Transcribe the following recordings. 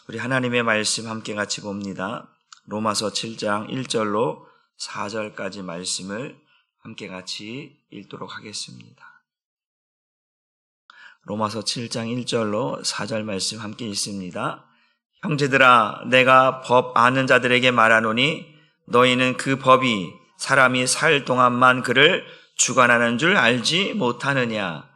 우리 하나님의 말씀 함께 같이 봅니다. 로마서 7장 1절로 4절까지 말씀을 함께 같이 읽도록 하겠습니다. 로마서 7장 1절로 4절 말씀 함께 읽습니다. 형제들아, 내가 법 아는 자들에게 말하노니 너희는 그 법이 사람이 살 동안만 그를 주관하는 줄 알지 못하느냐.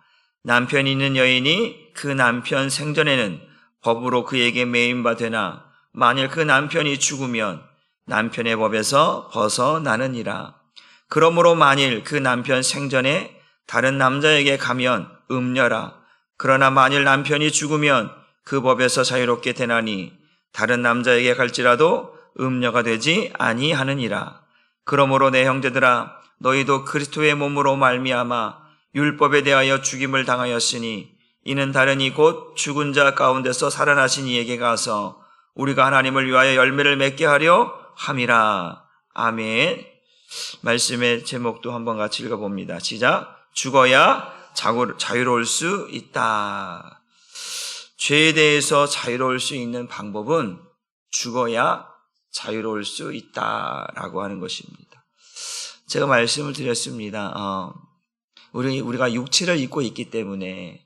남편이 있는 여인이 그 남편 생전에는 법으로 그에게 매임바 되나 만일 그 남편이 죽으면 남편의 법에서 벗어나느니라. 그러므로 만일 그 남편 생전에 다른 남자에게 가면 음녀라. 그러나 만일 남편이 죽으면 그 법에서 자유롭게 되나니 다른 남자에게 갈지라도 음녀가 되지 아니하느니라. 그러므로 내 형제들아, 너희도 그리스도의 몸으로 말미암아 율법에 대하여 죽임을 당하였으니 이는 다른이 곧 죽은 자 가운데서 살아나신 이에게 가서 우리가 하나님을 위하여 열매를 맺게 하려 함이라. 아멘. 말씀의 제목도 한번 같이 읽어봅니다. 시작. 죽어야 자유로울 수 있다. 죄에 대해서 자유로울 수 있는 방법은 죽어야 자유로울 수 있다라고 하는 것입니다. 제가 말씀을 드렸습니다. 우리가 육체를 입고 있기 때문에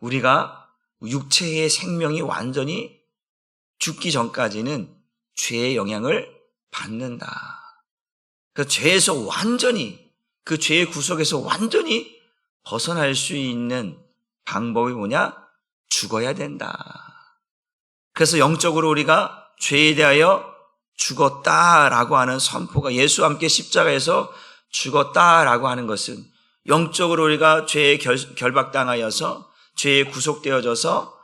우리가 육체의 생명이 완전히 죽기 전까지는 죄의 영향을 받는다. 그 죄에서 완전히, 그 죄의 구속에서 완전히 벗어날 수 있는 방법이 뭐냐? 죽어야 된다. 그래서 영적으로 우리가 죄에 대하여 죽었다라고 하는 선포가, 예수와 함께 십자가에서 죽었다라고 하는 것은 영적으로 우리가 죄에 결박당하여서 죄에 구속되어져서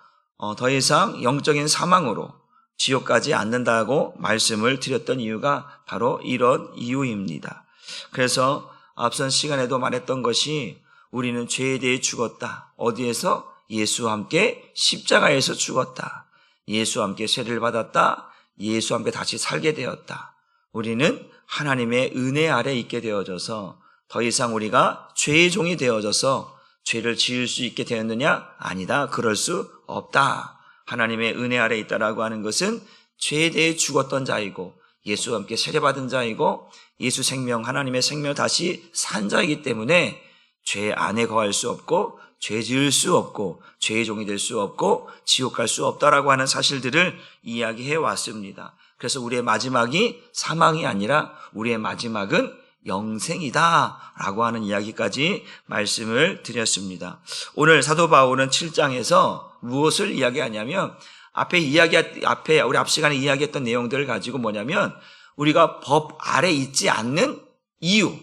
더 이상 영적인 사망으로 지옥 가지 않는다고 말씀을 드렸던 이유가 바로 이런 이유입니다. 그래서 앞선 시간에도 말했던 것이 우리는 죄에 대해 죽었다. 어디에서? 예수와 함께 십자가에서 죽었다. 예수와 함께 세례를 받았다. 예수와 함께 다시 살게 되었다. 우리는 하나님의 은혜 아래 있게 되어져서 더 이상 우리가 죄의 종이 되어져서 죄를 지을 수 있게 되었느냐? 아니다. 그럴 수 없다. 하나님의 은혜 아래 있다라고 하는 것은 죄에 대해 죽었던 자이고 예수와 함께 세례받은 자이고 예수 생명, 하나님의 생명 다시 산 자이기 때문에 죄 안에 거할 수 없고 죄 지을 수 없고 죄의 종이 될 수 없고 지옥 갈 수 없다라고 하는 사실들을 이야기해 왔습니다. 그래서 우리의 마지막이 사망이 아니라 우리의 마지막은 영생이다 라고 하는 이야기까지 말씀을 드렸습니다. 오늘 사도 바울은 7장에서 무엇을 이야기하냐면 우리 앞 시간에 이야기했던 내용들을 가지고 뭐냐면 우리가 법 아래 있지 않는 이유,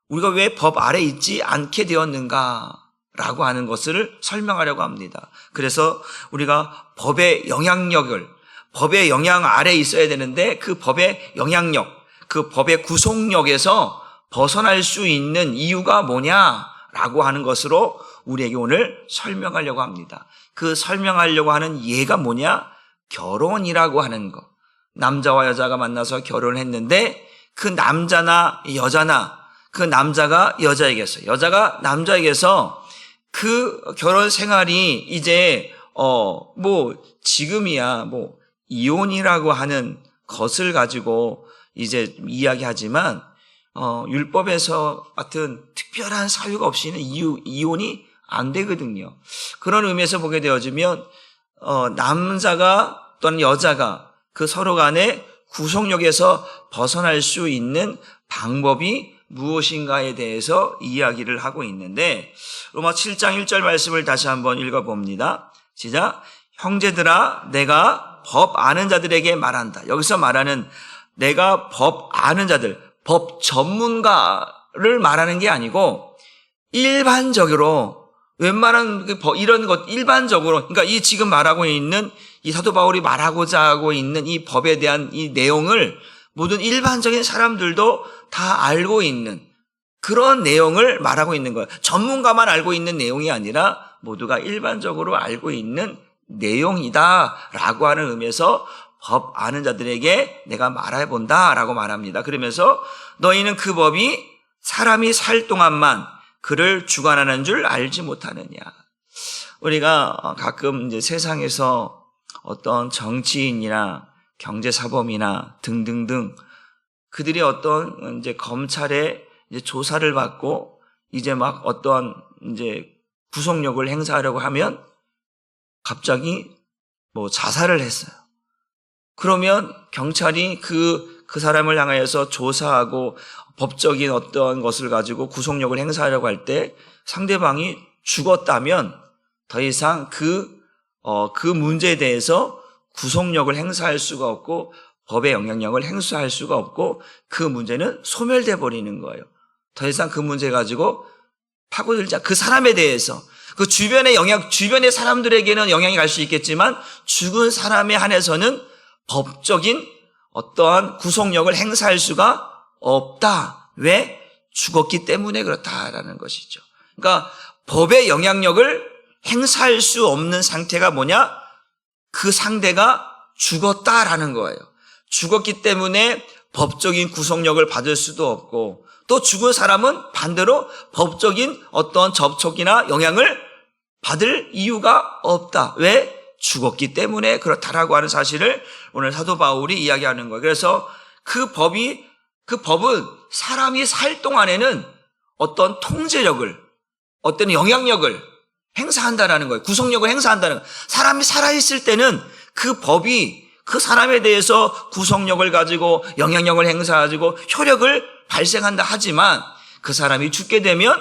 우리가 왜 법 아래 있지 않게 되었는가 라고 하는 것을 설명하려고 합니다. 그래서 우리가 법의 영향 아래 있어야 되는데 그 법의 영향력, 그 법의 구속력에서 벗어날 수 있는 이유가 뭐냐라고 하는 것으로 우리에게 오늘 설명하려고 합니다. 그 설명하려고 하는 예가 뭐냐? 결혼이라고 하는 것. 남자와 여자가 만나서 결혼했는데 그 남자나 여자나 그 남자가 여자에게서, 여자가 남자에게서 그 결혼 생활이 이제 지금이야 이혼이라고 하는 것을 가지고 이제 이야기하지만 율법에서 같은 특별한 사유가 없이는 이혼이 안 되거든요. 그런 의미에서 보게 되어지면 남자가 또는 여자가 그 서로 간의 구속력에서 벗어날 수 있는 방법이 무엇인가에 대해서 이야기를 하고 있는데 로마 7장 1절 말씀을 다시 한번 읽어봅니다. 시작. 형제들아, 내가 법 아는 자들에게 말한다. 여기서 말하는 내가 법 아는 자들, 법 전문가를 말하는 게 아니고 일반적으로 웬만한 이런 것 일반적으로, 그러니까 이 지금 말하고 있는 이 사도 바울이 말하고자 하고 있는 이 법에 대한 이 내용을 모든 일반적인 사람들도 다 알고 있는 그런 내용을 말하고 있는 거예요. 전문가만 알고 있는 내용이 아니라 모두가 일반적으로 알고 있는 내용이다라고 하는 의미에서 법 아는 자들에게 내가 말해본다라고 말합니다. 그러면서 너희는 그 법이 사람이 살 동안만 그를 주관하는 줄 알지 못하느냐. 우리가 가끔 이제 세상에서 어떤 정치인이나 경제사범이나 등등등 그들이 어떤 이제 검찰의 이제 조사를 받고 이제 막 어떠한 이제 구속력을 행사하려고 하면 갑자기 뭐 자살을 했어요. 그러면 경찰이 그 사람을 향해서 조사하고 법적인 어떤 것을 가지고 구속력을 행사하려고 할 때 상대방이 죽었다면 더 이상 그 문제에 대해서 구속력을 행사할 수가 없고 법의 영향력을 행사할 수가 없고 그 문제는 소멸돼 버리는 거예요. 더 이상 그 문제 가지고 파고들자. 그 사람에 대해서 그 주변의 사람들에게는 영향이 갈 수 있겠지만 죽은 사람에 한해서는 법적인 어떠한 구속력을 행사할 수가 없다. 왜? 죽었기 때문에 그렇다라는 것이죠. 그러니까 법의 영향력을 행사할 수 없는 상태가 뭐냐? 그 상대가 죽었다라는 거예요. 죽었기 때문에 법적인 구속력을 받을 수도 없고 또 죽은 사람은 반대로 법적인 어떤 접촉이나 영향을 받을 이유가 없다. 왜? 죽었기 때문에 그렇다라고 하는 사실을 오늘 사도 바울이 이야기하는 거예요. 그래서 그 법은 사람이 살 동안에는 어떤 통제력을, 어떤 영향력을 행사한다라는 거예요. 구속력을 행사한다는 거예요. 사람이 살아있을 때는 그 법이 그 사람에 대해서 구속력을 가지고 영향력을 행사하고 효력을 발생한다 하지만 그 사람이 죽게 되면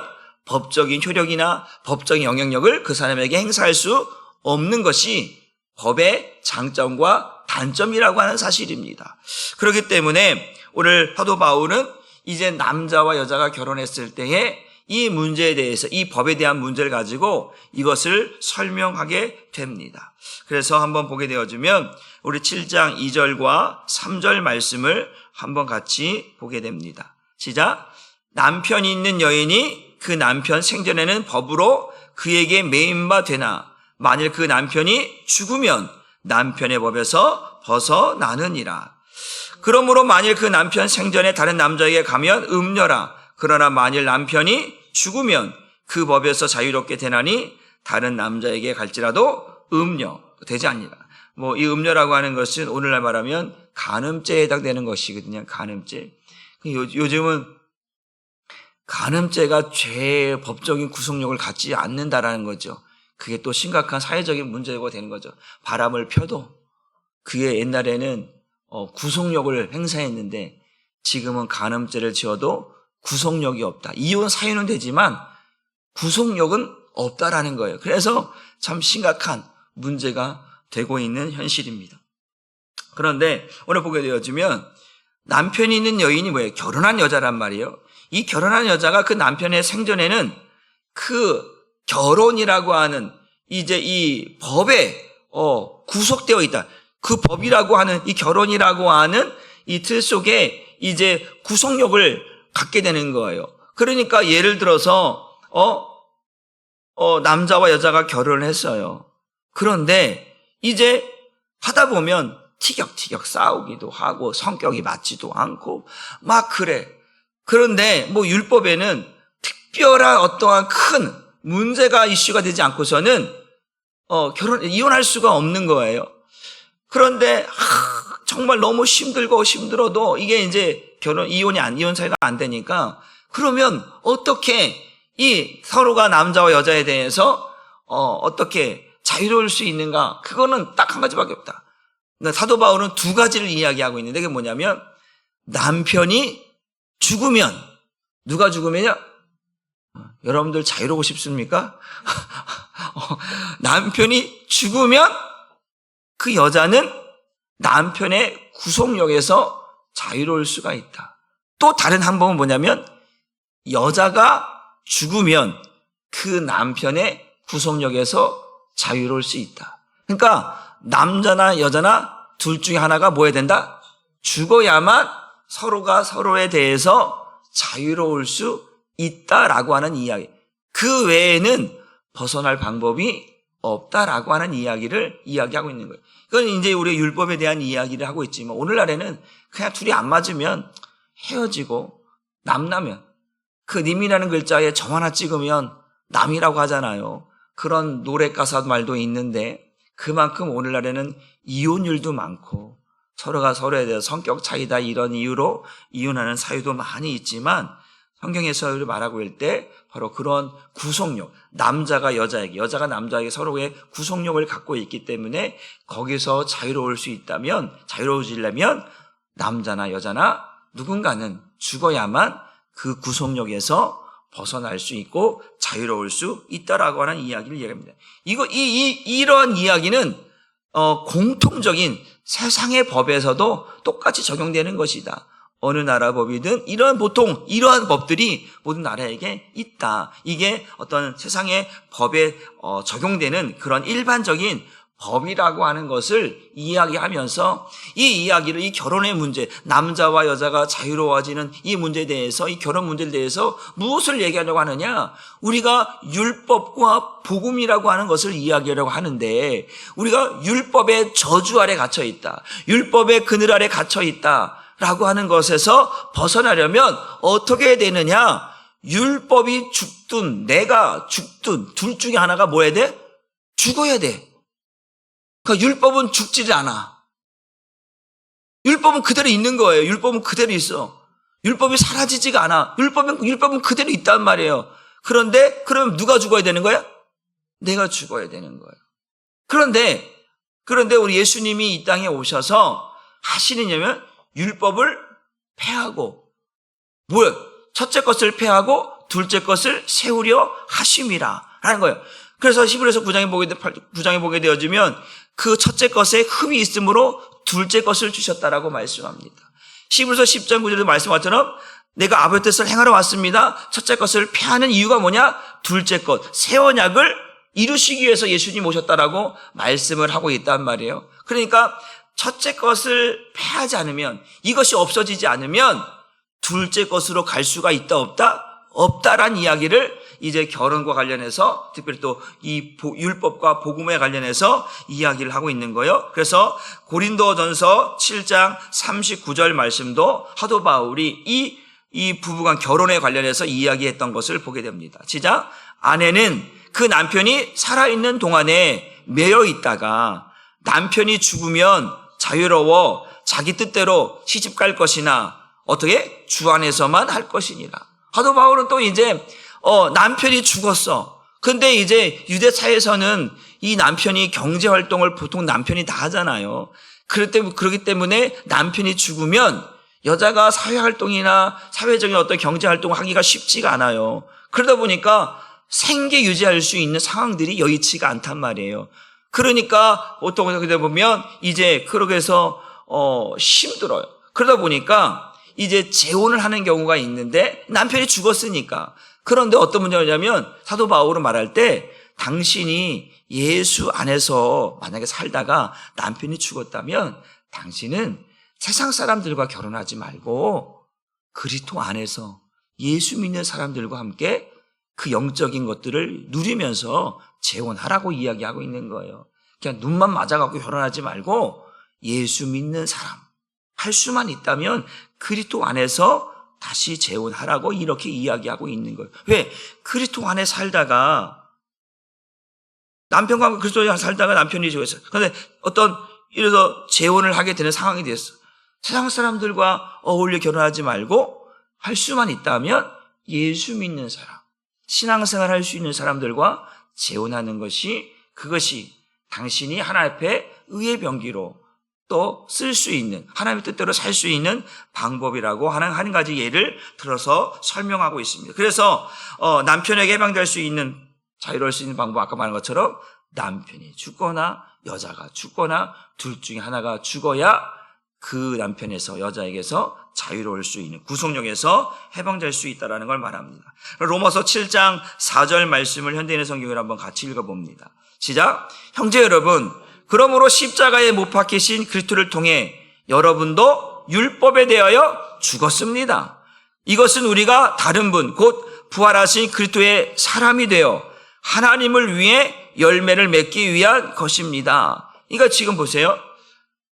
법적인 효력이나 법적인 영향력을 그 사람에게 행사할 수 없는 것이 법의 장점과 단점이라고 하는 사실입니다. 그렇기 때문에 오늘 사도 바울은 이제 남자와 여자가 결혼했을 때에 이 문제에 대해서 이 법에 대한 문제를 가지고 이것을 설명하게 됩니다. 그래서 한번 보게 되어지면 우리 7장 2절과 3절 말씀을 한번 같이 보게 됩니다. 시작. 남편이 있는 여인이 그 남편 생전에는 법으로 그에게 매인 바 되나 만일 그 남편이 죽으면 남편의 법에서 벗어나느니라. 그러므로 만일 그 남편 생전에 다른 남자에게 가면 음녀라. 그러나 만일 남편이 죽으면 그 법에서 자유롭게 되나니 다른 남자에게 갈지라도 음녀 되지 않니라. 뭐 이 음녀라고 하는 것은 오늘날 말하면 간음죄에 해당되는 것이거든요. 간음죄. 요즘은 간음죄가 죄의 법적인 구속력을 갖지 않는다라는 거죠. 그게 또 심각한 사회적인 문제가 되는 거죠. 바람을 펴도 그게 옛날에는 구속력을 행사했는데 지금은 간음죄를 지어도 구속력이 없다. 이혼 사유는 되지만 구속력은 없다라는 거예요. 그래서 참 심각한 문제가 되고 있는 현실입니다. 그런데 오늘 보게 되어지면 남편이 있는 여인이 뭐예요? 결혼한 여자란 말이에요. 이 결혼한 여자가 그 남편의 생전에는 그 결혼이라고 하는 이제 이 법에 구속되어 있다. 그 법이라고 하는 이 결혼이라고 하는 이 틀 속에 이제 구속력을 갖게 되는 거예요. 그러니까 예를 들어서 남자와 여자가 결혼을 했어요. 그런데 이제 하다 보면 티격티격 싸우기도 하고 성격이 맞지도 않고 막 그래. 그런데 뭐 율법에는 특별한 어떠한 큰 문제가 이슈가 되지 않고서는 이혼할 수가 없는 거예요. 그런데 정말 너무 힘들어도 이게 이제 이혼 사유가 안 되니까 그러면 어떻게 이 서로가 남자와 여자에 대해서 어떻게 자유로울 수 있는가? 그거는 딱 한 가지밖에 없다. 그러니까 사도 바울은 두 가지를 이야기하고 있는데 그게 뭐냐면 남편이 죽으면 누가 죽으면요? 여러분들 자유로우고 싶습니까? 남편이 죽으면 그 여자는 남편의 구속력에서 자유로울 수가 있다. 또 다른 한 번은 뭐냐면 여자가 죽으면 그 남편의 구속력에서 자유로울 수 있다. 그러니까 남자나 여자나 둘 중에 하나가 뭐 해야 된다? 죽어야만 서로가 서로에 대해서 자유로울 수 있다라고 하는 이야기. 그 외에는 벗어날 방법이 없다라고 하는 이야기를 이야기하고 있는 거예요. 그건 이제 우리 율법에 대한 이야기를 하고 있지만 오늘날에는 그냥 둘이 안 맞으면 헤어지고 남나면 그 님이라는 글자에 점 하나 찍으면 남이라고 하잖아요. 그런 노래 가사 말도 있는데 그만큼 오늘날에는 이혼율도 많고 서로가 서로에 대해서 성격 차이다 이런 이유로 이혼하는 사유도 많이 있지만 성경에서 말하고 있을 때 바로 그런 구속력, 남자가 여자에게, 여자가 남자에게 서로의 구속력을 갖고 있기 때문에 거기서 자유로울 수 있다면, 자유로워지려면 남자나 여자나 누군가는 죽어야만 그 구속력에서 벗어날 수 있고 자유로울 수 있다라고 하는 이야기를 이야기합니다. 이러한 이야기는 공통적인 세상의 법에서도 똑같이 적용되는 것이다. 어느 나라 법이든 이러한 법들이 모든 나라에게 있다. 이게 어떤 세상의 법에 적용되는 그런 일반적인 법이라고 하는 것을 이야기하면서 이 이야기를 이 결혼의 문제, 남자와 여자가 자유로워지는 이 문제에 대해서, 이 결혼 문제에 대해서 무엇을 얘기하려고 하느냐? 우리가 율법과 복음이라고 하는 것을 이야기하려고 하는데 우리가 율법의 저주 아래 갇혀 있다. 율법의 그늘 아래 갇혀 있다. 라고 하는 것에서 벗어나려면 어떻게 되느냐? 율법이 죽든 내가 죽든 둘 중에 하나가 뭐 해야 돼? 죽어야 돼. 그러니까 율법은 죽지를 않아. 율법은 그대로 있는 거예요. 율법은 그대로 있어. 율법이 사라지지가 않아. 율법은 그대로 있단 말이에요. 그런데 그럼 누가 죽어야 되는 거야? 내가 죽어야 되는 거예요. 그런데 우리 예수님이 이 땅에 오셔서 하시느냐면 율법을 폐하고 뭐야? 첫째 것을 폐하고 둘째 것을 세우려 하심이라 라는 거예요. 그래서 히브리서 9장에 보게 되어지면 그 첫째 것에 흠이 있으므로 둘째 것을 주셨다라고 말씀합니다. 히브리서 10장 9절에도 말씀한 것처럼 내가 아버지 뜻을 행하러 왔습니다. 첫째 것을 폐하는 이유가 뭐냐? 둘째 것, 새 언약을 이루시기 위해서 예수님 오셨다라고 말씀을 하고 있단 말이에요. 그러니까 첫째 것을 폐하지 않으면, 이것이 없어지지 않으면 둘째 것으로 갈 수가 있다 없다? 없다란 이야기를 이제 결혼과 관련해서 특별히 또 이 율법과 복음에 관련해서 이야기를 하고 있는 거예요. 그래서 고린도전서 7장 39절 말씀도 사도 바울이 이 부부간 결혼에 관련해서 이야기했던 것을 보게 됩니다. 시작. 아내는 그 남편이 살아있는 동안에 매여 있다가 남편이 죽으면 자유로워 자기 뜻대로 시집갈 것이나 어떻게? 주 안에서만 할 것이니라. 사도 바울은 또 이제 남편이 죽었어. 근데 이제 유대사에서는 이 남편이 경제활동을 보통 남편이 다 하잖아요. 그렇기 때문에 남편이 죽으면 여자가 사회활동이나 사회적인 어떤 경제활동을 하기가 쉽지가 않아요. 그러다 보니까 생계 유지할 수 있는 상황들이 여의치가 않단 말이에요. 그러니까 보통 그러다 보면 이제 그렇게 해서 힘들어요. 그러다 보니까 이제 재혼을 하는 경우가 있는데 남편이 죽었으니까. 그런데 어떤 문제가 있냐면 사도 바울은 말할 때 당신이 예수 안에서 만약에 살다가 남편이 죽었다면 당신은 세상 사람들과 결혼하지 말고 그리스도 안에서 예수 믿는 사람들과 함께 그 영적인 것들을 누리면서 재혼하라고 이야기하고 있는 거예요. 그냥 눈만 맞아갖고 결혼하지 말고 예수 믿는 사람 할 수만 있다면 그리스도 안에서 다시 재혼하라고 이렇게 이야기하고 있는 거예요. 왜? 그리스도 안에 살다가 남편과 그리스도 안에 살다가 남편이 죽었어요. 그런데 이래서 재혼을 하게 되는 상황이 됐어. 세상 사람들과 어울려 결혼하지 말고 할 수만 있다면 예수 믿는 사람, 신앙생활 할 수 있는 사람들과 재혼하는 그것이 당신이 하나님 앞에 의의 병기로 또 쓸 수 있는, 하나님의 뜻대로 살 수 있는 방법이라고 하는 한 가지 예를 들어서 설명하고 있습니다. 그래서 남편에게 해방될 수 있는, 자유로울 수 있는 방법, 아까 말한 것처럼 남편이 죽거나 여자가 죽거나 둘 중에 하나가 죽어야 그 남편에서 여자에게서 자유로울 수 있는, 구속력에서 해방될 수 있다는 걸 말합니다. 로마서 7장 4절 말씀을 현대인의 성경을 한번 같이 읽어봅니다. 시작. 형제 여러분, 그러므로 십자가에 못 박히신 그리스도를 통해 여러분도 율법에 대하여 죽었습니다. 이것은 우리가 다른 분, 곧 부활하신 그리스도의 사람이 되어 하나님을 위해 열매를 맺기 위한 것입니다. 그러니까 지금 보세요.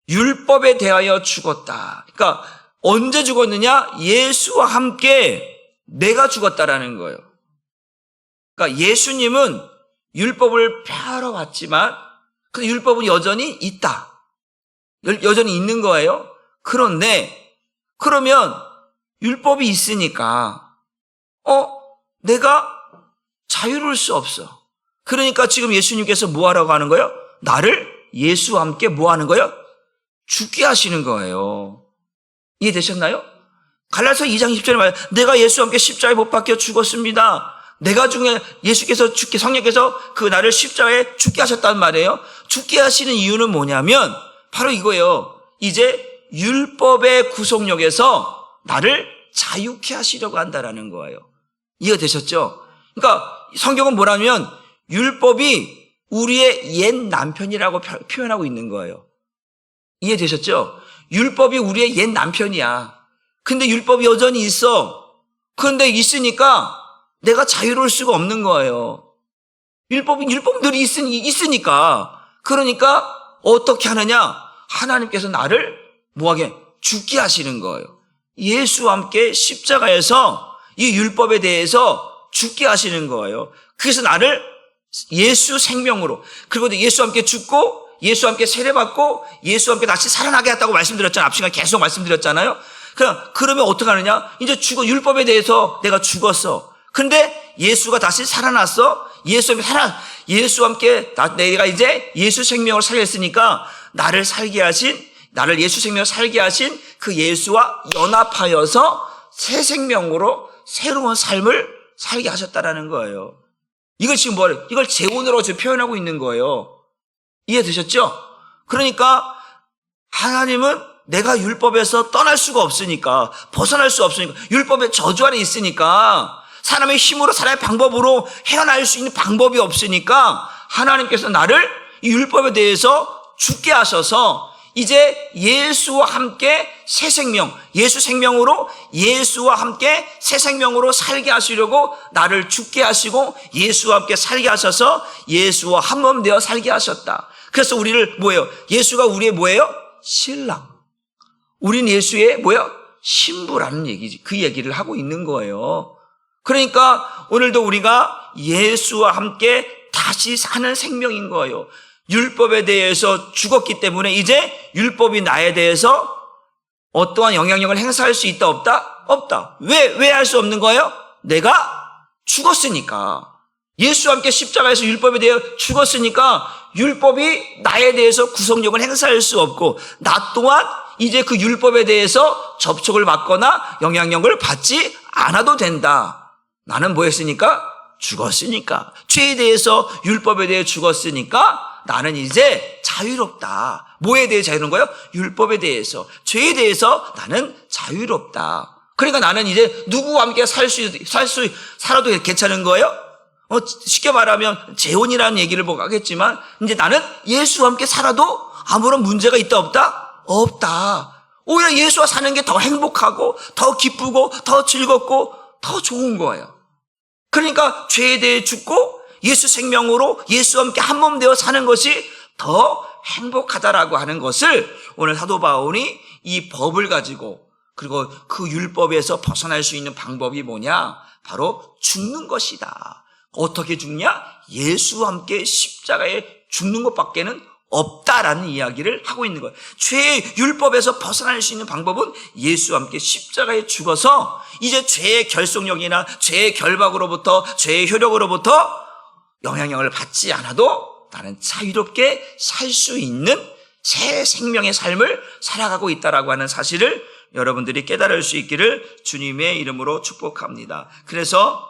율법에 대하여 죽었다. 그러니까 언제 죽었느냐? 예수와 함께 내가 죽었다라는 거예요. 그러니까 예수님은 율법을 폐하러 왔지만 근데 율법은 여전히 있다. 여전히 있는 거예요. 그런데 그러면 율법이 있으니까 내가 자유로울 수 없어. 그러니까 지금 예수님께서 뭐 하라고 하는 거예요? 나를 예수와 함께 뭐 하는 거예요? 죽게 하시는 거예요. 이해되셨나요? 갈라디아서 2장 10절에 말해 내가 예수와 함께 십자가에 못 박혀 죽었습니다. 내가 중에 예수께서 성령께서 그 나를 십자가에 죽게 하셨단 말이에요. 죽게 하시는 이유는 뭐냐면 바로 이거예요. 이제 율법의 구속력에서 나를 자유케 하시려고 한다라는 거예요. 이해되셨죠? 그러니까 성경은 뭐라면 율법이 우리의 옛 남편이라고 표현하고 있는 거예요. 이해되셨죠? 율법이 우리의 옛 남편이야. 근데 율법이 여전히 있어. 그런데 있으니까 내가 자유로울 수가 없는 거예요. 율법들이 있으니까. 그러니까 어떻게 하느냐? 하나님께서 나를 뭐하게? 죽게 하시는 거예요. 예수와 함께 십자가에서 이 율법에 대해서 죽게 하시는 거예요. 그래서 나를 예수 생명으로, 그리고 예수와 함께 죽고 예수와 함께 세례받고 예수와 함께 다시 살아나게 했다고 말씀드렸잖아요. 앞 시간 계속 말씀드렸잖아요. 그러면 어떻게 하느냐? 이제 율법에 대해서 내가 죽었어. 근데 예수가 다시 살아났어. 예수와 함께 내가 이제 예수 생명을 살게 했으니까 나를 예수 생명을 살게 하신 그 예수와 연합하여서 새 생명으로 새로운 삶을 살게 하셨다라는 거예요. 이걸 지금 이걸 재혼으로 지금 표현하고 있는 거예요. 이해되셨죠? 그러니까 하나님은 내가 율법에서 떠날 수가 없으니까, 벗어날 수 없으니까, 율법의 저주 아래 있으니까, 사람의 힘으로, 사람의 방법으로 헤어날 수 있는 방법이 없으니까 하나님께서 나를 이 율법에 대해서 죽게 하셔서 이제 예수와 함께 새 생명, 예수 생명으로 예수와 함께 새 생명으로 살게 하시려고 나를 죽게 하시고 예수와 함께 살게 하셔서 예수와 한 몸 되어 살게 하셨다. 그래서 우리를 뭐예요? 예수가 우리의 뭐예요? 신랑. 우린 예수의 뭐예요? 신부라는 얘기지. 그 얘기를 하고 있는 거예요. 그러니까 오늘도 우리가 예수와 함께 다시 사는 생명인 거예요. 율법에 대해서 죽었기 때문에 이제 율법이 나에 대해서 어떠한 영향력을 행사할 수 있다 없다? 없다. 왜 할 수 없는 거예요? 내가 죽었으니까. 예수와 함께 십자가에서 율법에 대해 죽었으니까 율법이 나에 대해서 구속력을 행사할 수 없고 나 또한 이제 그 율법에 대해서 접촉을 받거나 영향력을 받지 않아도 된다. 나는 뭐 했으니까? 죽었으니까. 죄에 대해서 율법에 대해 죽었으니까 나는 이제 자유롭다. 뭐에 대해 자유로운 거예요? 율법에 대해서. 죄에 대해서 나는 자유롭다. 그러니까 나는 이제 누구와 함께 살아도 괜찮은 거예요? 쉽게 말하면 재혼이라는 얘기를 하겠지만 이제 나는 예수와 함께 살아도 아무런 문제가 있다 없다? 없다. 오히려 예수와 사는 게 더 행복하고 더 기쁘고 더 즐겁고 더 좋은 거예요. 그러니까 죄에 대해 죽고 예수 생명으로 예수와 함께 한 몸 되어 사는 것이 더 행복하다라고 하는 것을 오늘 사도 바울이 이 법을 가지고 그리고 그 율법에서 벗어날 수 있는 방법이 뭐냐? 바로 죽는 것이다. 어떻게 죽냐? 예수와 함께 십자가에 죽는 것밖에는 없다라는 이야기를 하고 있는 거예요. 죄의 율법에서 벗어날 수 있는 방법은 예수와 함께 십자가에 죽어서 이제 죄의 결속력이나 죄의 결박으로부터 죄의 효력으로부터 영향력을 받지 않아도 나는 자유롭게 살 수 있는 새 생명의 삶을 살아가고 있다라고 하는 사실을 여러분들이 깨달을 수 있기를 주님의 이름으로 축복합니다. 그래서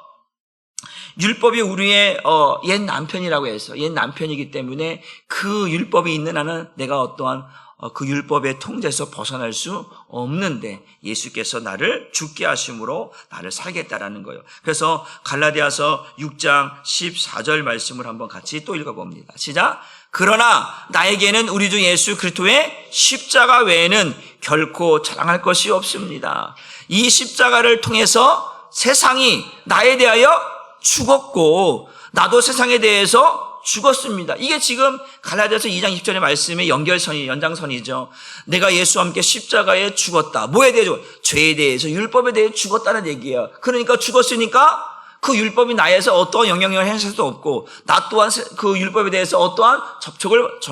율법이 우리의 옛 남편이라고 해서 옛 남편이기 때문에 그 율법이 있는 한은 내가 어떠한 그 율법의 통제에서 벗어날 수 없는데 예수께서 나를 죽게 하심으로 나를 살겠다라는 거예요. 그래서 갈라디아서 6장 14절 말씀을 한번 같이 또 읽어봅니다. 시작. 그러나 나에게는 우리 주 예수 그리스도의 십자가 외에는 결코 자랑할 것이 없습니다. 이 십자가를 통해서 세상이 나에 대하여 죽었고 나도 세상에 대해서 죽었습니다. 이게 지금 갈라디아서 2장 20절의 말씀의 연장선이죠. 내가 예수와 함께 십자가에 죽었다. 뭐에 대해 죽었다? 죄에 대해서 율법에 대해 죽었다는 얘기예요. 그러니까 죽었으니까 그 율법이 나에서 어떠한 영향력을 행사할 수도 없고 나 또한 그 율법에 대해서 어떠한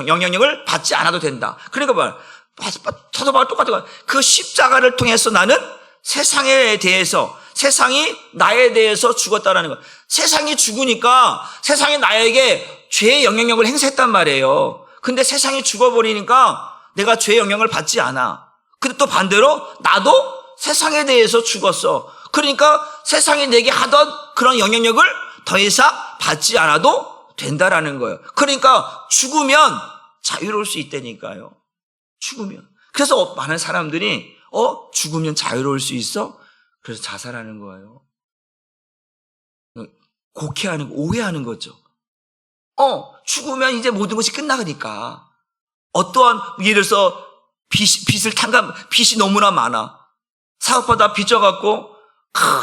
영향력을 받지 않아도 된다. 그러니까 말 사도바울 똑같은 그 십자가를 통해서 나는 세상에 대해서 세상이 나에 대해서 죽었다라는 거. 세상이 죽으니까 세상이 나에게 죄의 영향력을 행사했단 말이에요. 근데 세상이 죽어버리니까 내가 죄의 영향을 받지 않아. 근데 또 반대로 나도 세상에 대해서 죽었어. 그러니까 세상이 내게 하던 그런 영향력을 더 이상 받지 않아도 된다라는 거예요. 그러니까 죽으면 자유로울 수 있다니까요. 죽으면. 그래서 많은 사람들이 죽으면 자유로울 수 있어? 그래서 자살하는 거예요. 곡해하는 거, 오해하는 거죠. 죽으면 이제 모든 것이 끝나니까. 어떠한, 예를 들어서 빚이 너무나 많아. 사업하다 빚져갖고,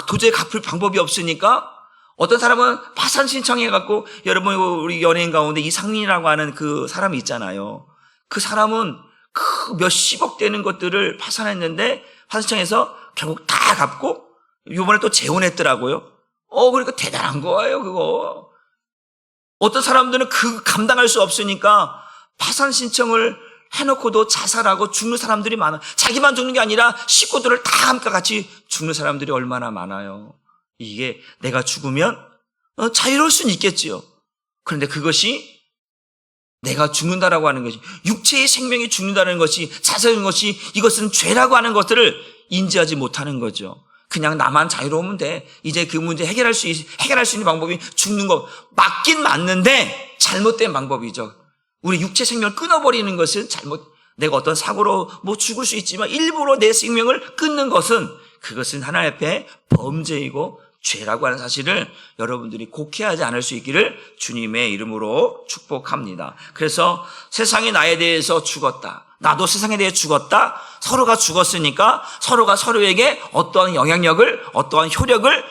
도저히 갚을 방법이 없으니까, 어떤 사람은 파산 신청해갖고, 여러분, 우리 연예인 가운데 이상민이라고 하는 그 사람이 있잖아요. 그 사람은 그 몇십억 되는 것들을 파산했는데, 파산 신청해서 결국 다 갚고, 이번에 또 재혼했더라고요. 그러니까 대단한 거예요, 그거. 어떤 사람들은 그 감당할 수 없으니까 파산 신청을 해놓고도 자살하고 죽는 사람들이 많아. 자기만 죽는 게 아니라 식구들을 다 함께 같이 죽는 사람들이 얼마나 많아요. 이게 내가 죽으면 자유로울 수는 있겠지요. 그런데 그것이 내가 죽는다라고 하는 것이, 육체의 생명이 죽는다는 것이, 자살하는 것이, 이것은 죄라고 하는 것들을 인지하지 못하는 거죠. 그냥 나만 자유로우면 돼. 이제 그 문제 해결할 수 있는 방법이 죽는 거. 맞긴 맞는데 잘못된 방법이죠. 우리 육체 생명을 끊어버리는 것은 내가 어떤 사고로 죽을 수 있지만 일부러 내 생명을 끊는 것은 그것은 하나님 앞에 범죄이고 죄라고 하는 사실을 여러분들이 곡해하지 않을 수 있기를 주님의 이름으로 축복합니다. 그래서 세상이 나에 대해서 죽었다. 나도 세상에 대해 죽었다. 서로가 죽었으니까 서로가 서로에게 어떠한 영향력을, 어떠한 효력을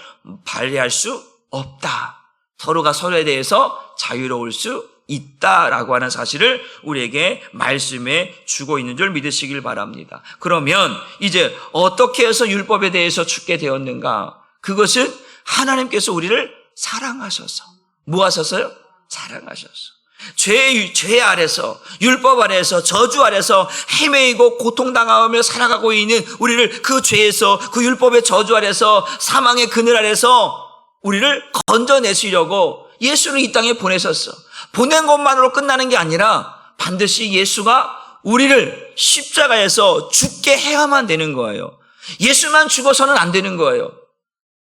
발휘할 수 없다. 서로가 서로에 대해서 자유로울 수 있다라고 하는 사실을 우리에게 말씀해 주고 있는 줄 믿으시길 바랍니다. 그러면 이제 어떻게 해서 율법에 대해서 죽게 되었는가? 그것은 하나님께서 우리를 사랑하셔서. 뭐 하셨어요? 사랑하셔서. 죄 아래서, 율법 아래서, 저주 아래서 헤매이고 고통당하며 살아가고 있는 우리를 그 죄에서, 그 율법의 저주 아래서, 사망의 그늘 아래서 우리를 건져내시려고 예수를 이 땅에 보내셨어. 보낸 것만으로 끝나는 게 아니라 반드시 예수가 우리를 십자가에서 죽게 해야만 되는 거예요. 예수만 죽어서는 안 되는 거예요.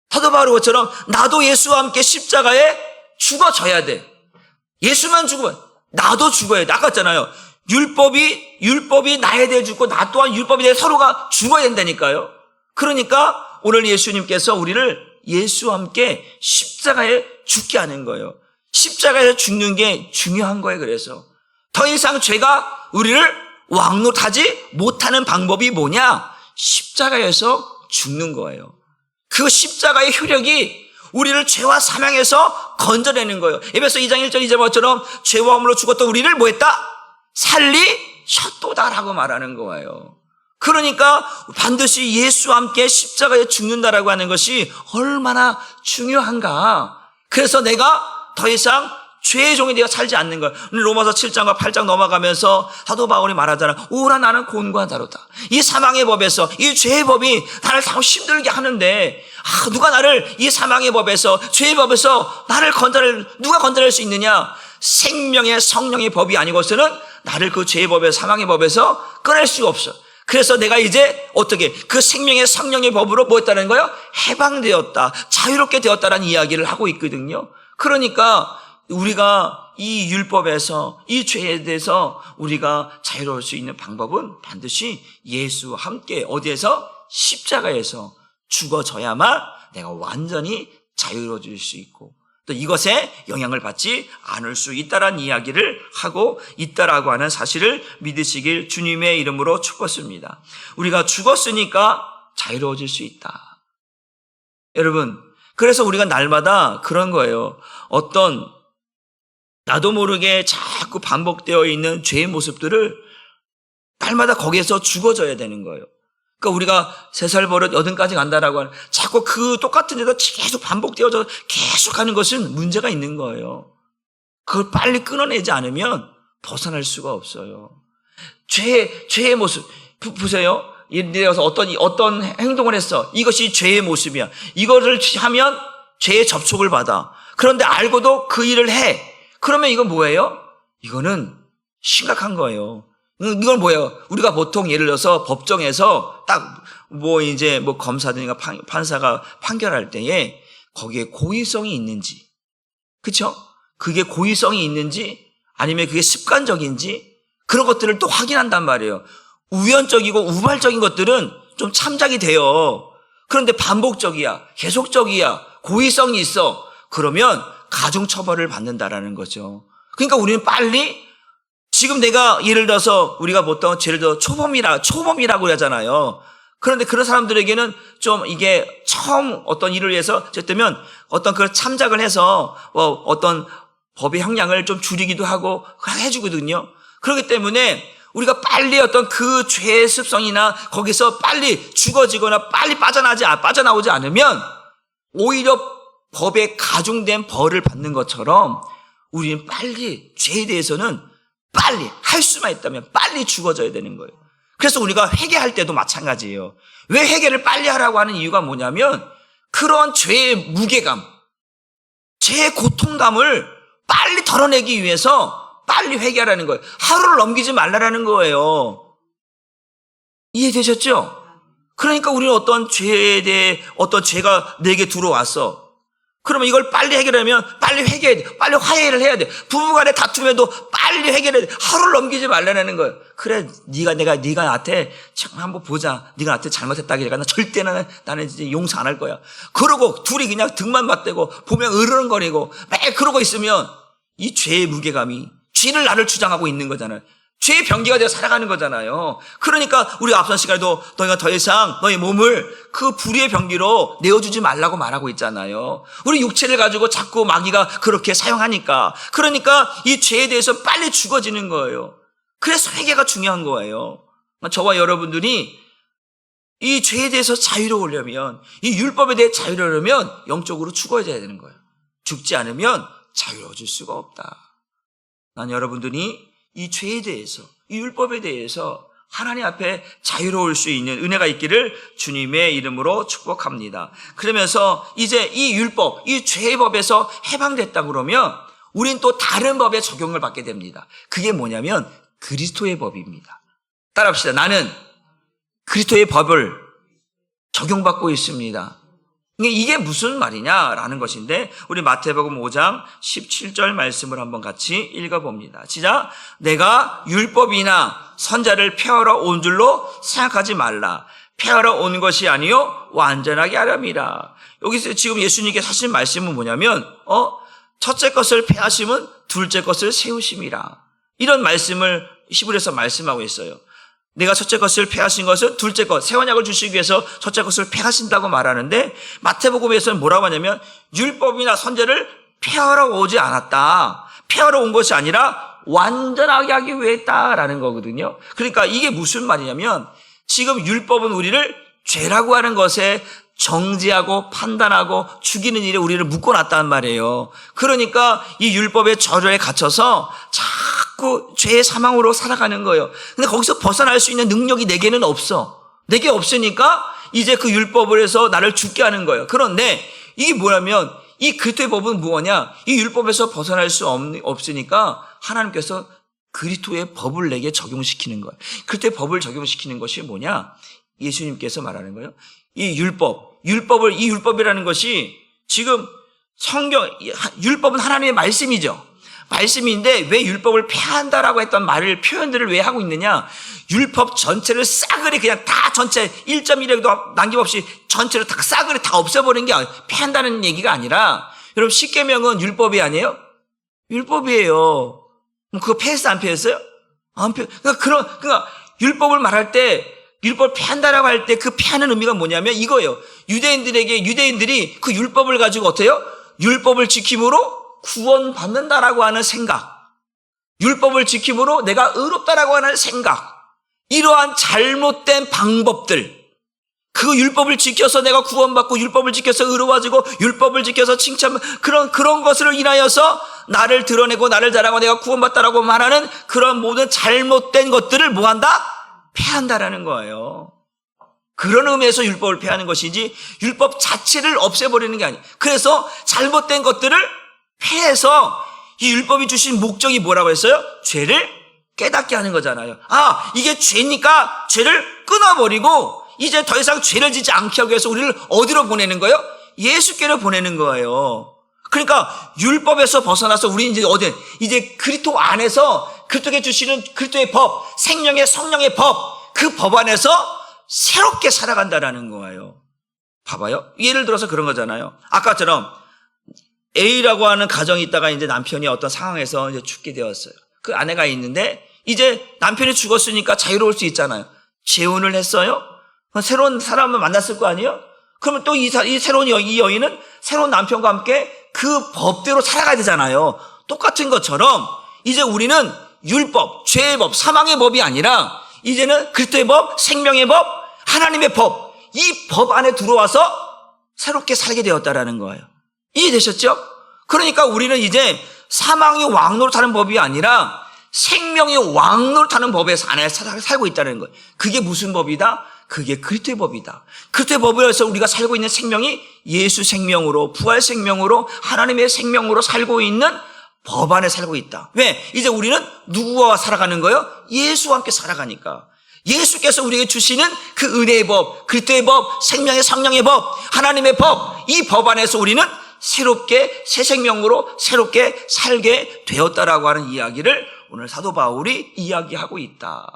사도 바울처럼 나도 예수와 함께 십자가에 죽어져야 돼. 예수만 죽으면 나도 죽어야 돼. 아까 했잖아요. 율법이 나에 대해 죽고 나 또한 율법에 대해 서로가 죽어야 된다니까요. 그러니까 오늘 예수님께서 우리를 예수와 함께 십자가에 죽게 하는 거예요. 십자가에서 죽는 게 중요한 거예요. 그래서 더 이상 죄가 우리를 왕노하지 못하는 방법이 뭐냐? 십자가에서 죽는 거예요. 그 십자가의 효력이 우리를 죄와 사망에서 건져내는 거예요. 에베소 2장 1절 2절처럼 죄와 허물로 죽었던 우리를 뭐 했다? 살리셨도다라고 말하는 거예요. 그러니까 반드시 예수와 함께 십자가에 죽는다라고 하는 것이 얼마나 중요한가. 그래서 내가 더 이상 죄의 종이 되어 살지 않는 거예요. 로마서 7장과 8장 넘어가면서 사도 바울이 말하잖아. 오라 나는 곤고한 자로다. 이 사망의 법에서, 이 죄의 법이 나를 다 힘들게 하는데 누가 나를 이 사망의 법에서, 죄의 법에서 누가 건져낼 수 있느냐? 생명의 성령의 법이 아니고서는 나를 그 죄의 법에서, 사망의 법에서 꺼낼 수가 없어. 그래서 내가 이제 어떻게 그 생명의 성령의 법으로 뭐 했다는 거예요? 해방되었다, 자유롭게 되었다라는 이야기를 하고 있거든요. 그러니까 우리가 이 율법에서, 이 죄에 대해서 우리가 자유로울 수 있는 방법은 반드시 예수와 함께 어디에서? 십자가에서 죽어져야만 내가 완전히 자유로워질 수 있고 또 이것에 영향을 받지 않을 수 있다라는 이야기를 하고 있다라고 하는 사실을 믿으시길 주님의 이름으로 축복습니다. 우리가 죽었으니까 자유로워질 수 있다. 여러분, 그래서 우리가 날마다 그런 거예요. 어떤 나도 모르게 자꾸 반복되어 있는 죄의 모습들을 날마다 거기에서 죽어져야 되는 거예요. 그러니까 우리가 3살 버릇 80까지 간다라고 하는 자꾸 그 똑같은 데도 계속 반복되어져 계속 하는 것은 문제가 있는 거예요. 그걸 빨리 끊어내지 않으면 벗어날 수가 없어요. 죄의 모습 보세요. 예를 들어서 어떤 행동을 했어. 이것이 죄의 모습이야. 이거를 하면 죄의 접촉을 받아. 그런데 알고도 그 일을 해. 그러면 이건 뭐예요? 이거는 심각한 거예요. 이건 뭐예요? 우리가 보통 예를 들어서 법정에서 딱 검사들이나 판사가 판결할 때에 거기에 고의성이 있는지, 그렇죠? 그게 고의성이 있는지 아니면 그게 습관적인지 그런 것들을 또 확인한단 말이에요. 우연적이고 우발적인 것들은 좀 참작이 돼요. 그런데 반복적이야, 계속적이야, 고의성이 있어. 그러면 가중처벌을 받는다라는 거죠. 그러니까 우리는 빨리 지금 내가 예를 들어서 우리가 보통 예를 들어 초범이라고 하잖아요. 그런데 그런 사람들에게는 좀 이게 처음 어떤 일을 위해서 어쨌든 어떤 그걸 참작을 해서 어떤 법의 형량을 좀 줄이기도 하고 해주거든요. 그렇기 때문에 우리가 빨리 어떤 그 죄의 습성이나 거기서 빨리 죽어지거나 빨리 빠져나오지 않으면 오히려 법에 가중된 벌을 받는 것처럼 우리는 빨리 죄에 대해서는 빨리 할 수만 있다면 빨리 죽어져야 되는 거예요. 그래서 우리가 회개할 때도 마찬가지예요. 왜 회개를 빨리 하라고 하는 이유가 뭐냐면 그런 죄의 무게감, 죄의 고통감을 빨리 덜어내기 위해서 빨리 회개하라는 거예요. 하루를 넘기지 말라라는 거예요. 이해되셨죠? 그러니까 우리는 어떤 죄에 대해 어떤 죄가 내게 들어왔어. 그러면 이걸 빨리 해결하면 빨리 회개해야 돼. 빨리 화해를 해야 돼. 부부간에 다툼에도 빨리 해결해야 돼. 하루를 넘기지 말라는 거예요. 그래, 네가 나한테 참 한번 보자. 네가 나한테 잘못했다기니까 나 절대 나는 이제 용서 안 할 거야. 그러고 둘이 그냥 등만 맞대고 보면 으르렁거리고 매 그러고 있으면 이 죄의 무게감이 죄를 나를 주장하고 있는 거잖아요. 죄의 병기가 되어 살아가는 거잖아요. 그러니까 우리 앞선 시간에도 너희가 더 이상 너희 몸을 그 불의의 병기로 내어주지 말라고 말하고 있잖아요. 우리 육체를 가지고 자꾸 마귀가 그렇게 사용하니까. 그러니까 이 죄에 대해서 빨리 죽어지는 거예요. 그래서 회개가 중요한 거예요. 저와 여러분들이 이 죄에 대해서 자유로우려면, 이 율법에 대해 자유로우려면 영적으로 죽어야 되는 거예요. 죽지 않으면 자유로워질 수가 없다. 난 여러분들이 이 죄에 대해서, 이 율법에 대해서 하나님 앞에 자유로울 수 있는 은혜가 있기를 주님의 이름으로 축복합니다. 그러면서 이제 이 율법, 이 죄의 법에서 해방됐다 그러면 우린 또 다른 법에 적용을 받게 됩니다. 그게 뭐냐면 그리스도의 법입니다. 따라합시다. 나는 그리스도의 법을 적용받고 있습니다. 이게 무슨 말이냐라는 것인데 우리 마태복음 5장 17절 말씀을 한번 같이 읽어봅니다. 시작. 내가 율법이나 선자를 폐하러 온 줄로 생각하지 말라. 폐하러 온 것이 아니요 완전하게 하렴이라. 여기서 지금 예수님께서 하신 말씀은 뭐냐면 첫째 것을 폐하심은 둘째 것을 세우심이라. 이런 말씀을 히브리서 말씀하고 있어요. 내가 첫째 것을 폐하신 것은 둘째 것, 새 언약을 주시기 위해서 첫째 것을 폐하신다고 말하는데 마태복음에서는 뭐라고 하냐면 율법이나 선제를 폐하러 오지 않았다. 폐하러 온 것이 아니라 완전하게 하기 위해 했다라는 거거든요. 그러니까 이게 무슨 말이냐면 지금 율법은 우리를 죄라고 하는 것에 정죄하고 판단하고 죽이는 일에 우리를 묶어놨단 말이에요. 그러니까 이 율법의 저절에 갇혀서 자꾸 죄의 사망으로 살아가는 거예요. 근데 거기서 벗어날 수 있는 능력이 내게는 없어. 내게 없으니까 이제 그 율법을 해서 나를 죽게 하는 거예요. 그런데 이게 뭐냐면 이 그리스도의 법은 뭐냐? 이 율법에서 벗어날 수 없으니까 하나님께서 그리스도의 법을 내게 적용시키는 거예요. 그리스도의 법을 적용시키는 것이 뭐냐? 예수님께서 말하는 거예요. 이 율법이라는 것이 지금 율법은 하나님의 말씀이죠. 말씀인데 왜 율법을 폐한다라고 했던 표현들을 왜 하고 있느냐? 율법 전체를 싸그리 그냥 다 전체 1.1에도 남김없이 전체를 다 싸그리 다 없애버린 게 폐한다는 얘기가 아니라 여러분 십계명은 율법이 아니에요? 율법이에요. 그거 폐했어 안 폐했어요? 안 폐. 그러니까 율법을 말할 때 율법을 폐한다라고 할 때 그 폐하는 의미가 뭐냐면 이거예요. 유대인들이 그 율법을 가지고 어때요? 율법을 지킴으로 구원받는다라고 하는 생각. 율법을 지킴으로 내가 의롭다라고 하는 생각. 이러한 잘못된 방법들. 그 율법을 지켜서 내가 구원받고 율법을 지켜서 의로워지고 율법을 지켜서 칭찬, 그런 것을 인하여서 나를 드러내고 나를 자랑하고 내가 구원받다라고 말하는 그런 모든 잘못된 것들을 뭐한다? 폐한다라는 거예요. 그런 의미에서 율법을 폐하는 것이지 율법 자체를 없애버리는 게 아니에요. 그래서 잘못된 것들을 폐해서 이 율법이 주신 목적이 뭐라고 했어요? 죄를 깨닫게 하는 거잖아요. 이게 죄니까 죄를 끊어버리고 이제 더 이상 죄를 짓지 않게 하기 위해서 우리를 어디로 보내는 거예요? 예수께로 보내는 거예요. 그러니까 율법에서 벗어나서 우리 이제 그리스도 안에서 그리스도께 주시는 그리스도의 법, 생명의 성령의 법, 그 법 안에서 새롭게 살아간다라는 거예요. 봐봐요. 예를 들어서 그런 거잖아요. 아까처럼 A라고 하는 가정이 있다가 이제 남편이 어떤 상황에서 이제 죽게 되었어요. 그 아내가 있는데 이제 남편이 죽었으니까 자유로울 수 있잖아요. 재혼을 했어요. 새로운 사람을 만났을 거 아니에요? 그러면 또 이 새로운 이 여인은 새로운 남편과 함께 그 법대로 살아가야 되잖아요. 똑같은 것처럼 이제 우리는 율법, 죄의 법, 사망의 법이 아니라 이제는 그리스도의 법, 생명의 법, 하나님의 법, 이 법 안에 들어와서 새롭게 살게 되었다라는 거예요. 이해되셨죠? 그러니까 우리는 이제 사망이 왕노릇하는 법이 아니라 생명이 왕노릇하는 법에 안에서 살고 있다는 거예요. 그게 무슨 법이다? 그게 그리스도의 법이다. 그리스도의 법에서 우리가 살고 있는 생명이 예수 생명으로, 부활 생명으로, 하나님의 생명으로 살고 있는 법 안에 살고 있다. 왜? 이제 우리는 누구와 살아가는 거예요? 예수와 함께 살아가니까. 예수께서 우리에게 주시는 그 은혜의 법, 그리스도의 법, 생명의 성령의 법, 하나님의 법, 이 법 안에서 우리는 새롭게 새 생명으로 새롭게 살게 되었다라고 하는 이야기를 오늘 사도 바울이 이야기하고 있다.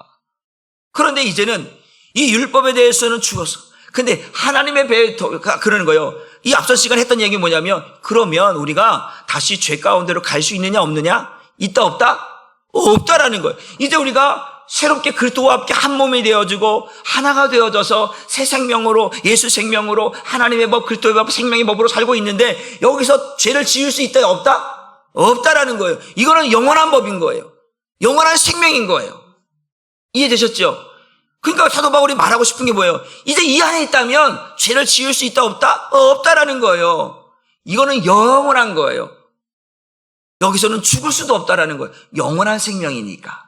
그런데 이제는 이 율법에 대해서는 죽었어. 근데 하나님의 배가 그러는 거예요. 이 앞선 시간에 했던 얘기는 뭐냐면, 그러면 우리가 다시 죄 가운데로 갈 수 있느냐 없느냐? 있다 없다? 없다라는 거예요. 이제 우리가 새롭게 그리스도와 함께 한 몸이 되어지고 하나가 되어져서 새 생명으로, 예수 생명으로, 하나님의 법, 그리스도의 법, 생명의 법으로 살고 있는데 여기서 죄를 지을 수 있다 없다? 없다라는 거예요. 이거는 영원한 법인 거예요. 영원한 생명인 거예요. 이해되셨죠? 그러니까 사도 바울이 말하고 싶은 게 뭐예요? 이제 이 안에 있다면 죄를 지을 수 있다 없다? 없다라는 거예요. 이거는 영원한 거예요. 여기서는 죽을 수도 없다라는 거예요. 영원한 생명이니까.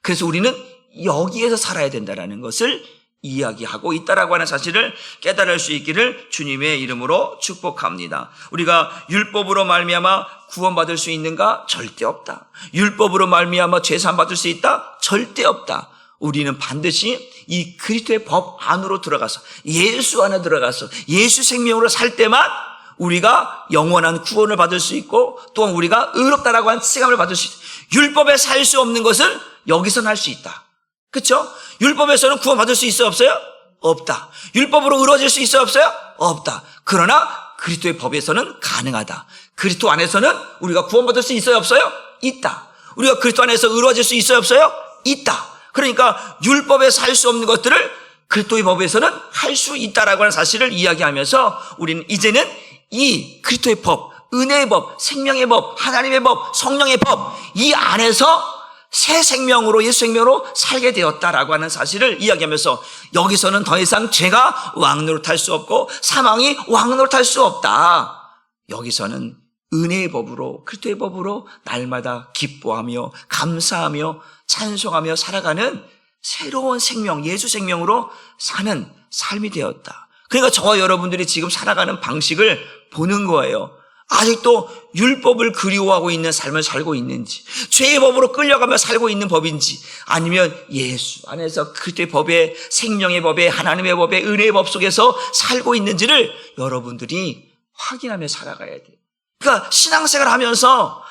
그래서 우리는 여기에서 살아야 된다라는 것을 이야기하고 있다라고 하는 사실을 깨달을 수 있기를 주님의 이름으로 축복합니다. 우리가 율법으로 말미암아 구원받을 수 있는가? 절대 없다. 율법으로 말미암아 죄산 받을 수 있다? 절대 없다. 우리는 반드시 이 그리스도의 법 안으로 들어가서 예수 안에 들어가서 예수 생명으로 살 때만 우리가 영원한 구원을 받을 수 있고 또한 우리가 의롭다라고 하는 칭함을 받을 수 있다. 율법에 살 수 없는 것을 여기서는 할 수 있다. 그렇죠? 율법에서는 구원받을 수 있어 없어요? 없다. 율법으로 의로워질 수 있어 없어요? 없다. 그러나 그리스도의 법에서는 가능하다. 그리스도 안에서는 우리가 구원받을 수 있어요 없어요? 있다. 우리가 그리스도 안에서 의로워질 수 있어요 없어요? 있다. 그러니까 율법에서 할 수 없는 것들을 그리스도의 법에서는 할 수 있다라고 하는 사실을 이야기하면서 우리는 이제는 이 그리스도의 법, 은혜의 법, 생명의 법, 하나님의 법, 성령의 법, 이 안에서 새 생명으로 예수 생명으로 살게 되었다라고 하는 사실을 이야기하면서 여기서는 더 이상 죄가 왕노릇할 수 없고 사망이 왕노릇할 수 없다. 여기서는 은혜의 법으로 그리스도의 법으로 날마다 기뻐하며 감사하며 찬송하며 살아가는 새로운 생명, 예수 생명으로 사는 삶이 되었다. 그러니까 저와 여러분들이 지금 살아가는 방식을 보는 거예요. 아직도 율법을 그리워하고 있는 삶을 살고 있는지, 죄의 법으로 끌려가며 살고 있는 법인지, 아니면 예수 안에서 그리스도의 법에, 생명의 법에, 하나님의 법에, 은혜의 법 속에서 살고 있는지를 여러분들이 확인하며 살아가야 돼요. 그러니까 신앙생활 하면서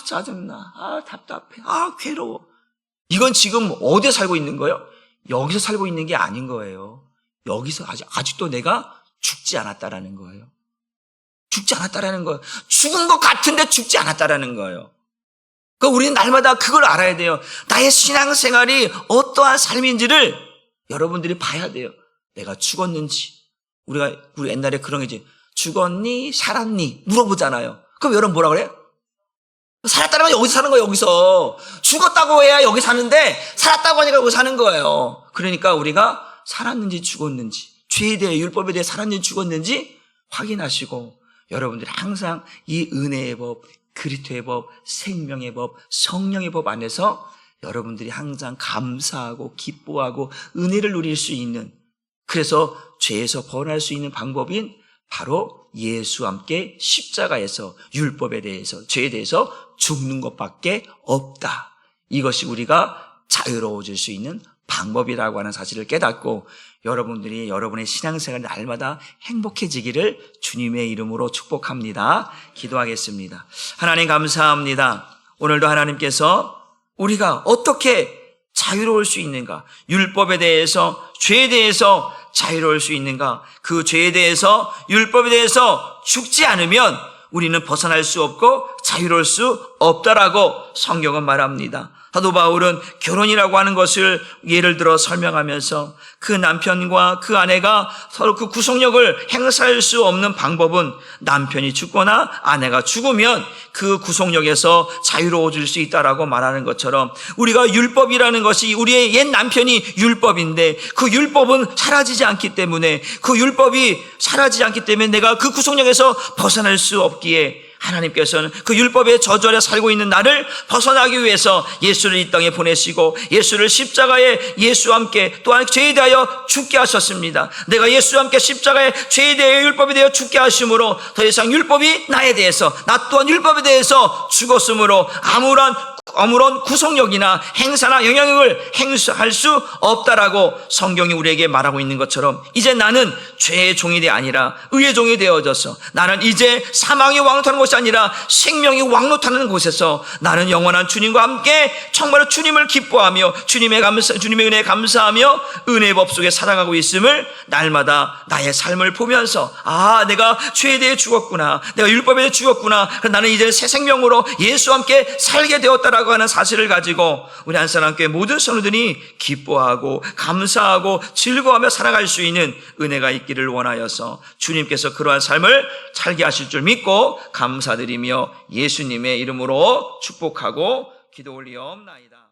짜증나, 답답해, 괴로워. 이건 지금 어디에 살고 있는 거예요? 여기서 살고 있는 게 아닌 거예요. 여기서 아직도 내가 죽지 않았다라는 거예요. 죽지 않았다라는 거예요. 죽은 것 같은데 죽지 않았다라는 거예요. 그러니까 우리는 날마다 그걸 알아야 돼요. 나의 신앙생활이 어떠한 삶인지를 여러분들이 봐야 돼요. 내가 죽었는지. 우리 옛날에 그런 게 있지. 죽었니? 살았니? 물어보잖아요. 그럼 여러분 뭐라 그래요? 살았다는 건 여기서 사는 거예요, 여기서. 죽었다고 해야 여기 사는데, 살았다고 하니까 여기 사는 거예요. 그러니까 우리가 살았는지 죽었는지, 죄에 대해 율법에 대해 살았는지 죽었는지 확인하시고 여러분들이 항상 이 은혜의 법, 그리스도의 법, 생명의 법, 성령의 법 안에서 여러분들이 항상 감사하고 기뻐하고 은혜를 누릴 수 있는, 그래서 죄에서 벗어날 수 있는 방법인 바로 예수와 함께 십자가에서 율법에 대해서, 죄에 대해서 죽는 것밖에 없다. 이것이 우리가 자유로워질 수 있는 방법이라고 하는 사실을 깨닫고 여러분들이 여러분의 신앙생활 날마다 행복해지기를 주님의 이름으로 축복합니다. 기도하겠습니다. 하나님 감사합니다. 오늘도 하나님께서 우리가 어떻게 자유로울 수 있는가, 율법에 대해서, 죄에 대해서 자유로울 수 있는가, 그 죄에 대해서, 율법에 대해서 죽지 않으면 우리는 벗어날 수 없고 자유로울 수 없다라고 성경은 말합니다. 사도 바울은 결혼이라고 하는 것을 예를 들어 설명하면서 그 남편과 그 아내가 서로 그 구속력을 행사할 수 없는 방법은 남편이 죽거나 아내가 죽으면 그 구속력에서 자유로워질 수 있다라고 말하는 것처럼 우리가 율법이라는 것이 우리의 옛 남편이 율법인데 그 율법은 사라지지 않기 때문에 내가 그 구속력에서 벗어날 수 없기에 하나님께서는 그 율법의 저주 아래 살고 있는 나를 벗어나기 위해서 예수를 이 땅에 보내시고 예수를 십자가에 예수와 함께 또한 죄에 대하여 죽게 하셨습니다. 내가 예수와 함께 십자가에 죄에 대하여 율법에 대하여 죽게 하심으로 더 이상 율법이 나에 대해서, 나 또한 율법에 대해서 죽었으므로 아무런 구속력이나 행사나 영향력을 행사할 수 없다라고 성경이 우리에게 말하고 있는 것처럼 이제 나는 죄의 종이 아니라 의의 종이 되어져서 나는 이제 사망이 왕노타는 것이 아니라 생명이 왕노타는 곳에서 나는 영원한 주님과 함께 정말로 주님을 기뻐하며 주님의 은혜에 감사하며 은혜의 법 속에 살아가고 있음을 날마다 나의 삶을 보면서 내가 죄에 대해 죽었구나, 내가 율법에 대해 죽었구나, 나는 이제 새 생명으로 예수와 함께 살게 되었다라고 하는 사실을 가지고 우리 한사람교회 모든 성도들이 기뻐하고 감사하고 즐거워하며 살아갈 수 있는 은혜가 있기를 원하여서 주님께서 그러한 삶을 살게 하실 줄 믿고 감사드리며 예수님의 이름으로 축복하고 기도 올리옵나이다.